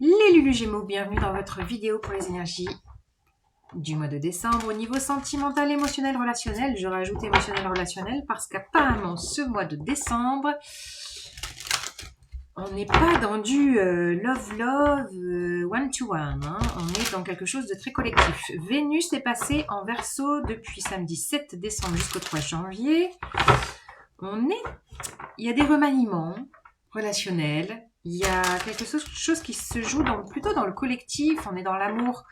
Les Lulu Gémeaux, bienvenue dans votre vidéo pour les énergies du mois de décembre. Au niveau sentimental, émotionnel, relationnel, je rajoute émotionnel, relationnel parce qu'apparemment ce mois de décembre, on n'est pas dans du love, one-to-one. Hein. On est dans quelque chose de très collectif. Vénus est passée en Verseau depuis samedi 7 décembre jusqu'au 3 janvier. Il y a des remaniements relationnels. Il y a quelque chose qui se joue plutôt dans le collectif. On est dans l'amour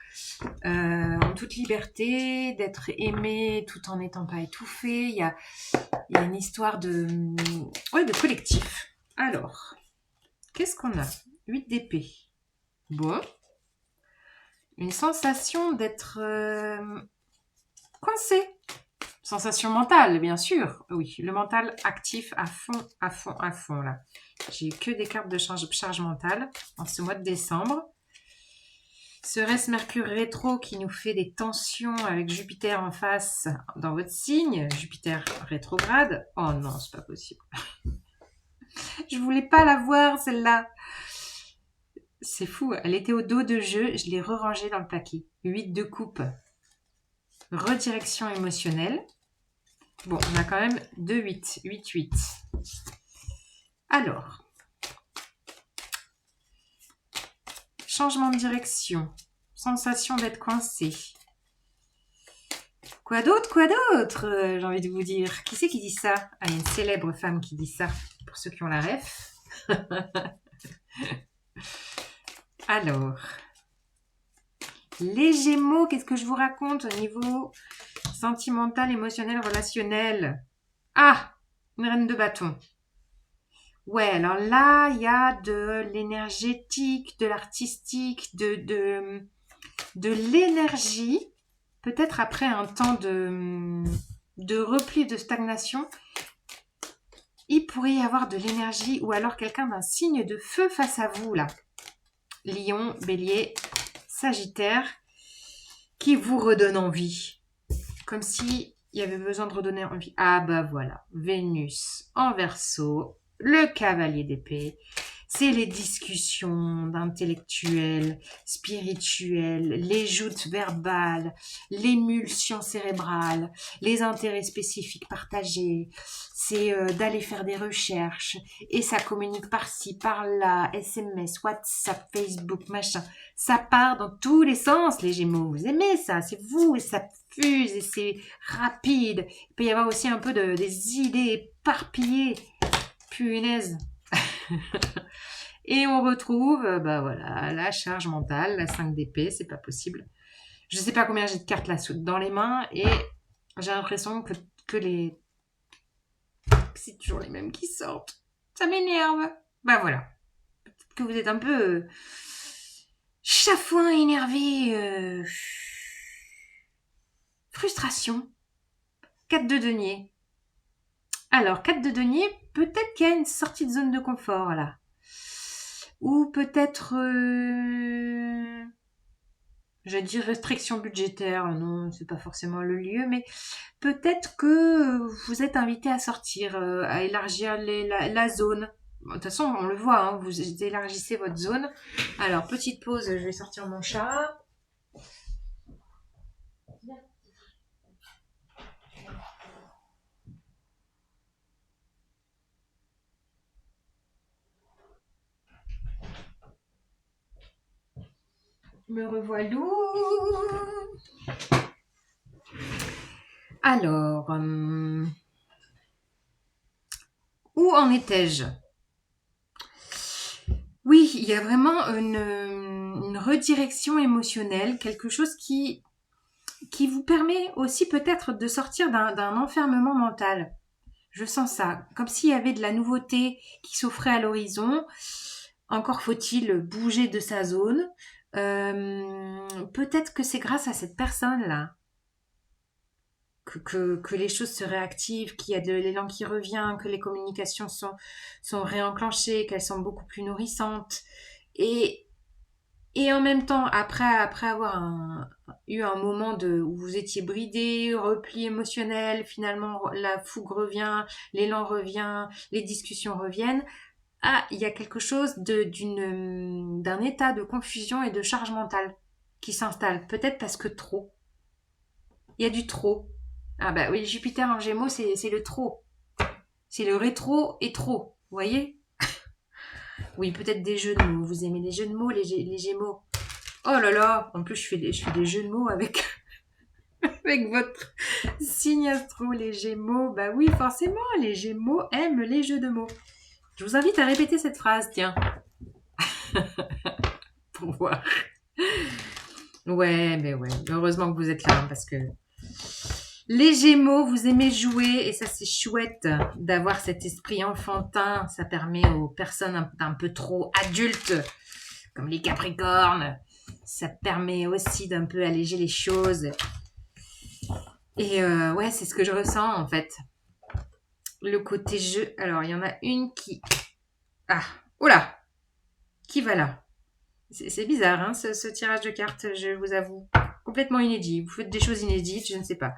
en toute liberté, d'être aimé tout en n'étant pas étouffé. Il y a une histoire de collectif. Alors, qu'est-ce qu'on a 8 d'épée. Bon. Une sensation d'être coincé. Sensation mentale, bien sûr. Oui, le mental actif à fond, là. J'ai que des cartes de charge mentale en ce mois de décembre. Serait-ce Mercure rétro qui nous fait des tensions avec Jupiter en face dans votre signe? Jupiter rétrograde? Oh non, c'est pas possible. Je voulais pas la voir, celle-là. C'est fou, elle était au dos de jeu, je l'ai re-rangée dans le paquet. 8 de coupe. Redirection émotionnelle. Bon, on a quand même 2 8. 8, 8. Alors. Changement de direction. Sensation d'être coincé. Quoi d'autre? J'ai envie de vous dire. Qui c'est qui dit ça? Ah, il y a une célèbre femme qui dit ça, pour ceux qui ont la ref. Alors. Les Gémeaux, qu'est-ce que je vous raconte au niveau sentimental, émotionnel, relationnel? Ah, une reine de bâton. Ouais, alors là, il y a de l'énergétique, de l'artistique, de l'énergie. Peut-être après un temps de repli, de stagnation, il pourrait y avoir de l'énergie ou alors quelqu'un d'un signe de feu face à vous, là. Lion, Bélier, Sagittaire, qui vous redonne envie. Comme si il y avait besoin de redonner envie. Ah bah voilà, Vénus en Verseau, le cavalier d'épée. C'est les discussions d'intellectuels, spirituels, les joutes verbales, l'émulsion cérébrale, les intérêts spécifiques partagés. C'est d'aller faire des recherches et ça communique par-ci, par-là, SMS, WhatsApp, Facebook, machin. Ça part dans tous les sens, les Gémeaux. Vous aimez ça, c'est vous et ça fuse et c'est rapide. Il peut y avoir aussi un peu des idées éparpillées. Punaise. Et on retrouve, bah voilà, la charge mentale, la 5 d'épée, c'est pas possible. Je sais pas combien j'ai de cartes là dans les mains et j'ai l'impression que c'est toujours les mêmes qui sortent. Ça m'énerve. Bah voilà. Peut-être que vous êtes un peu chafouin, énervé, frustration. 4 de denier. Alors, 4 de denier, peut-être qu'il y a une sortie de zone de confort là. Ou peut-être, je vais dire restriction budgétaire, non, c'est pas forcément le lieu, mais peut-être que vous êtes invité à sortir, à élargir la zone. Bon, de toute façon, on le voit, hein, vous élargissez votre zone. Alors, petite pause, je vais sortir mon chat. Me revoilà. Alors, où en étais-je? Oui, il y a vraiment une redirection émotionnelle, quelque chose qui vous permet aussi peut-être de sortir d'un enfermement mental. Je sens ça, comme s'il y avait de la nouveauté qui s'offrait à l'horizon. Encore faut-il bouger de sa zone. Peut-être que c'est grâce à cette personne-là que les choses se réactivent, qu'il y a de l'élan qui revient, que les communications sont réenclenchées, qu'elles sont beaucoup plus nourrissantes. Et en même temps, après avoir eu un moment où vous étiez bridé, repli émotionnel, finalement la fougue revient, l'élan revient, les discussions reviennent, Ah, il y a quelque chose d'un état de confusion et de charge mentale qui s'installe. Peut-être parce que trop. Il y a du trop. Ah bah oui, Jupiter en Gémeaux, c'est le trop. C'est le rétro et trop. Vous voyez? Oui, peut-être des jeux de mots. Vous aimez les jeux de mots, les Gémeaux. Oh là là! En plus, je fais des jeux de mots avec, avec votre signe astro, les Gémeaux. Bah oui, forcément, les Gémeaux aiment les jeux de mots. Je vous invite à répéter cette phrase, tiens, pour voir. Ouais, mais ouais. Heureusement que vous êtes là, hein, parce que les Gémeaux, vous aimez jouer et ça c'est chouette d'avoir cet esprit enfantin. Ça permet aux personnes un peu trop adultes, comme les Capricornes. Ça permet aussi d'un peu alléger les choses. Et ouais, c'est ce que je ressens en fait. Le côté jeu. Alors, il y en a une qui... Ah, oula, qui va là? C'est bizarre, hein, ce tirage de cartes, je vous avoue. Complètement inédit. Vous faites des choses inédites, je ne sais pas.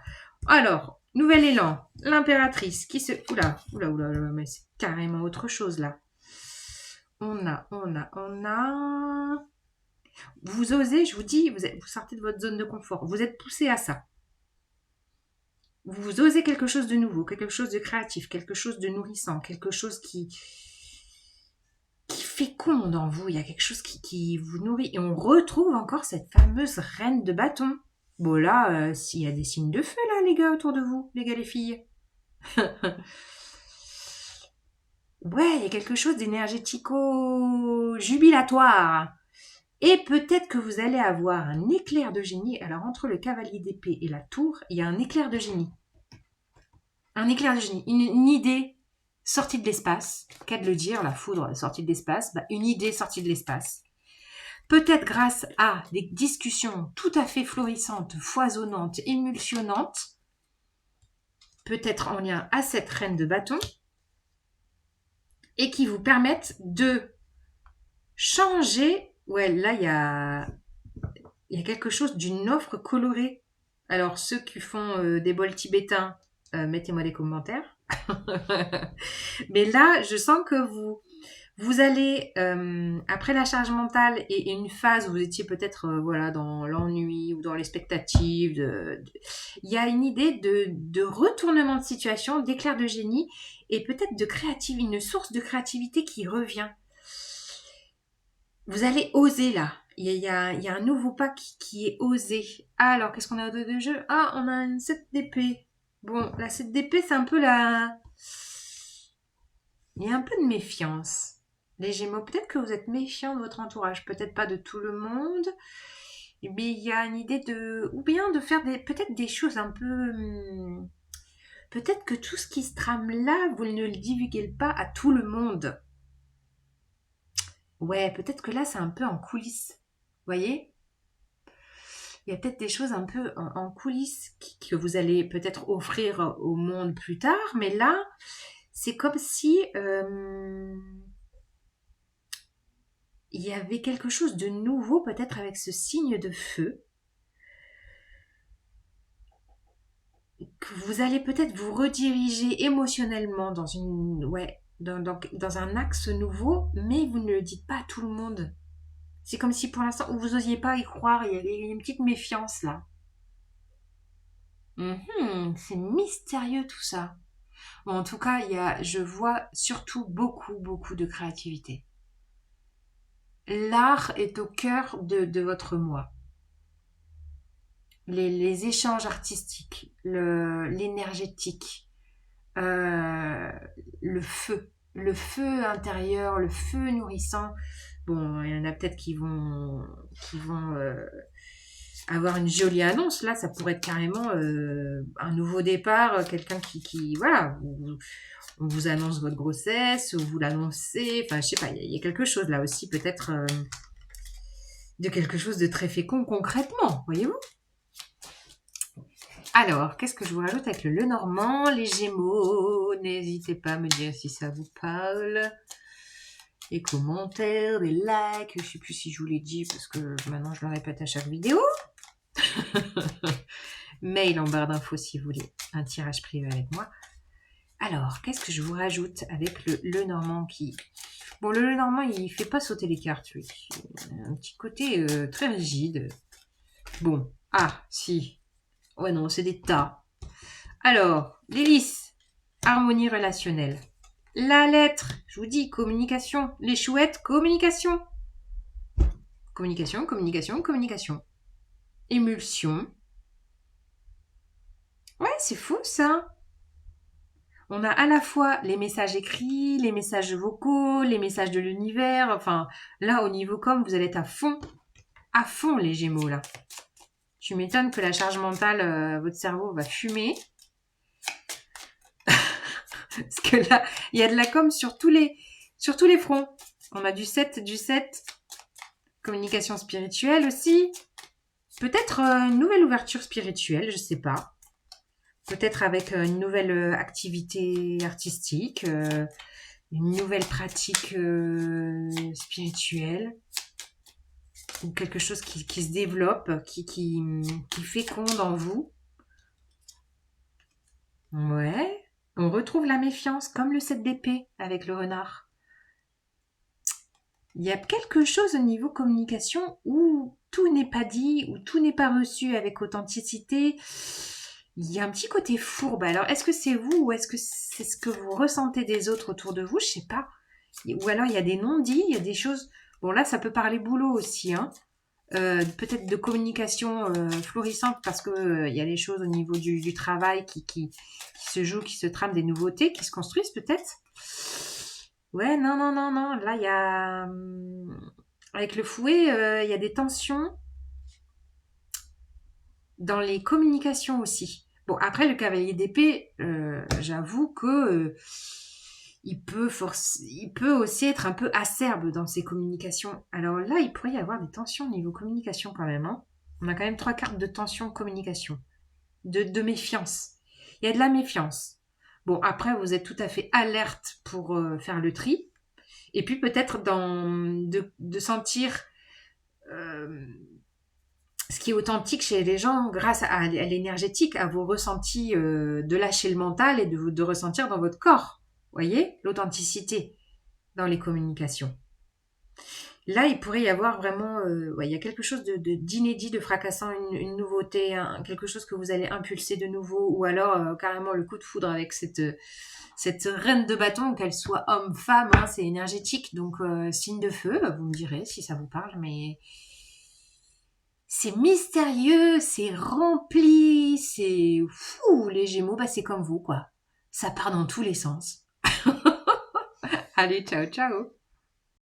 Alors, nouvel élan. L'impératrice qui se... Oula, mais c'est carrément autre chose là. On a... Vous osez, je vous dis, vous sortez de votre zone de confort. Vous êtes poussé à ça. Vous osez quelque chose de nouveau, quelque chose de créatif, quelque chose de nourrissant, quelque chose qui féconde en vous. Il y a quelque chose qui vous nourrit. Et on retrouve encore cette fameuse reine de bâton. Bon là, s'il y a des signes de feu là, les gars, autour de vous, les gars, les filles. Ouais, il y a quelque chose d'énergético-jubilatoire. Et peut-être que vous allez avoir un éclair de génie. Alors, entre le cavalier d'épée et la tour, il y a un éclair de génie. Un éclair de génie. Une idée sortie de l'espace. Qu'à de le dire, la foudre sortie de l'espace. Bah, une idée sortie de l'espace. Peut-être grâce à des discussions tout à fait florissantes, foisonnantes, émulsionnantes. Peut-être en lien à cette reine de bâton. Et qui vous permettent de changer. Ouais, là, il y a quelque chose d'une offre colorée. Alors, ceux qui font des bols tibétains, mettez-moi des commentaires. Mais là, je sens que vous allez, après la charge mentale et une phase où vous étiez peut-être voilà, dans l'ennui ou dans l'expectative, il y a une idée de retournement de situation, d'éclair de génie et peut-être une source de créativité qui revient. Vous allez oser là. Il y a un nouveau pas qui est osé. Ah, alors, qu'est-ce qu'on a au dos de jeu? Ah, on a une 7 d'épée. Bon, la 7 d'épée, c'est un peu la... Il y a un peu de méfiance. Les Gémeaux, peut-être que vous êtes méfiants de votre entourage. Peut-être pas de tout le monde. Mais il y a une idée de... Ou bien de faire peut-être des choses un peu... Peut-être que tout ce qui se trame là, vous ne le divulguez pas à tout le monde. Ouais, peut-être que là, c'est un peu en coulisses. Vous voyez? Il y a peut-être des choses un peu en coulisses que vous allez peut-être offrir au monde plus tard, mais là, c'est comme si il y avait quelque chose de nouveau peut-être avec ce signe de feu, que vous allez peut-être vous rediriger émotionnellement dans un axe nouveau, mais vous ne le dites pas à tout le monde. C'est comme si pour l'instant, vous n'osiez pas y croire, il y avait une petite méfiance là. C'est mystérieux tout ça. Bon, en tout cas, je vois surtout beaucoup de créativité. L'art est au cœur de votre moi. Les échanges artistiques, l'énergétique, le feu intérieur, le feu nourrissant. Bon, il y en a peut-être qui vont avoir une jolie annonce. Là, ça pourrait être carrément un nouveau départ, quelqu'un qui voilà, on vous annonce votre grossesse, ou vous l'annoncez, enfin, je sais pas, il y a quelque chose là aussi, peut-être de quelque chose de très fécond concrètement, voyez-vous? Alors, qu'est-ce que je vous rajoute avec le Lenormand, les Gémeaux? N'hésitez pas à me dire si ça vous parle. Les commentaires, les likes, je sais plus si je vous l'ai dit parce que maintenant je le répète à chaque vidéo. Mail en barre d'infos si vous voulez un tirage privé avec moi. Alors, qu'est-ce que je vous rajoute avec le Lenormand qui Bon, le Lenormand, il fait pas sauter les cartes, lui. Un petit côté très rigide. Bon, ah, si. Ouais, non, c'est des tas. Alors, l'hélice, harmonie relationnelle. La lettre, je vous dis, communication. Les chouettes, communication. Communication, communication, communication. Émulsion. Ouais, c'est fou ça. On a à la fois les messages écrits, les messages vocaux, les messages de l'univers. Enfin, là, au niveau com, vous allez être à fond les Gémeaux là. Tu m'étonnes que la charge mentale, votre cerveau va fumer. Parce que là, il y a de la com sur tous les fronts. On a du 7, communication spirituelle aussi. Peut-être une nouvelle ouverture spirituelle, je sais pas. Peut-être avec une nouvelle activité artistique, une nouvelle pratique spirituelle, ou quelque chose qui se développe, qui féconde en vous. Ouais. On retrouve la méfiance, comme le 7 d'épée avec le renard. Il y a quelque chose au niveau communication où tout n'est pas dit, où tout n'est pas reçu avec authenticité. Il y a un petit côté fourbe. Alors, est-ce que c'est vous ou est-ce que c'est ce que vous ressentez des autres autour de vous? Je sais pas. Ou alors, il y a des non-dits, il y a des choses... Bon, là, ça peut parler boulot aussi, hein. Peut-être de communication florissante parce que il y a les choses au niveau du travail qui se jouent, qui se trament, des nouveautés qui se construisent peut-être. Ouais, non, non, non, non. Là, il y a avec le fouet, il y a des tensions dans les communications aussi. Bon, après le cavalier d'épée, j'avoue que il peut aussi être un peu acerbe dans ses communications. Alors là, il pourrait y avoir des tensions au niveau communication quand même, hein. On a quand même 3 cartes de tension communication, de méfiance. Il y a de la méfiance. Bon, après, vous êtes tout à fait alerte pour faire le tri. Et puis peut-être de sentir ce qui est authentique chez les gens grâce à l'énergétique, à vos ressentis de lâcher le mental et de ressentir dans votre corps. Voyez, l'authenticité dans les communications. Là, il pourrait y avoir vraiment, il y a quelque chose d'inédit, de fracassant, une nouveauté, quelque chose que vous allez impulser de nouveau, ou alors carrément le coup de foudre avec cette reine de bâton, qu'elle soit homme, femme, hein, c'est énergétique, donc signe de feu, vous me direz si ça vous parle, mais c'est mystérieux, c'est rempli, c'est fou, les Gémeaux, bah c'est comme vous, quoi. Ça part dans tous les sens. Allez, ciao, ciao.